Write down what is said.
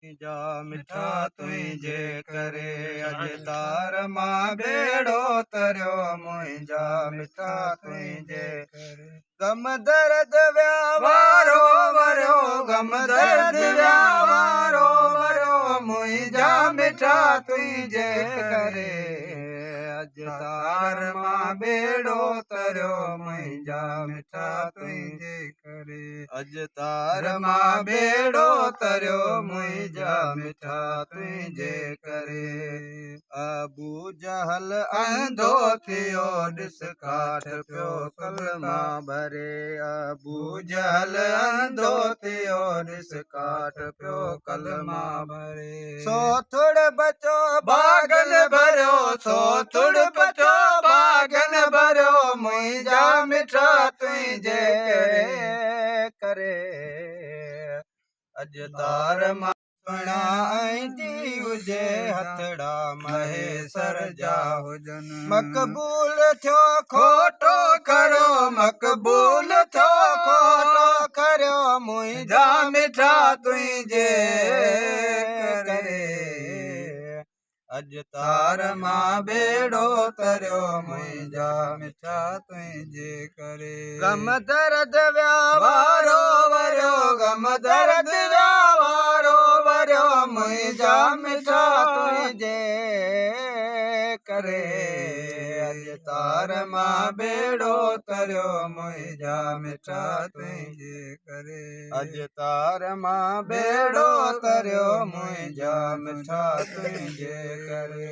जा मिठा तुंहिंजे करे अॼु तार मां बेड़ो तरियो मुंहिंजा मिठा तुंहिंजे करे गम दर्द विया वारो वरियो गम दर्द विया वारो वरियो मुंहिंजा मिठा तुंहिंजे करे अॼु तार मां बेड़ो तरियो मुंहिंजा मिठा तुंहिंजे करे अॼु तार मां बेड़ो तरियो मुंहिंजा मिठा तुंहिंजे करे अबू जहल अंधो थियो ॾिस काठ पियो कलमा भरे अबू जहल अंधो थियो ॾिस काठ पियो कलमा भरे सो थोड़ बचो बागन भरियो सो थोड़ बचो बागन भरियो मुंहिंजा मिठा तुंहिंजे करे अॼु तार मां सुहिणा ऐं हुजे हथड़ा महेसर जा हुजनि मक़बूल थियो खोटो करो मक़बूल थियो खोटो करियो मुंहिंजा मिठा तुंहिंजे करे अॼु तार मां बेड़ो तरियो मुंहिंजा मिठा तुंहिंजे करे गम दर्द विया वारो वरियो गम दर्द विया वारो वरियो मुंहिंजा मिठा तुंहिंजे करे अॼु तार मां बेड़ो तरियो मुंहिंजा मिठा तुंहिंजे करे अॼु तार मां बेड़ो तरियो मुंहिंजा मिठा तुंहिंजे करे।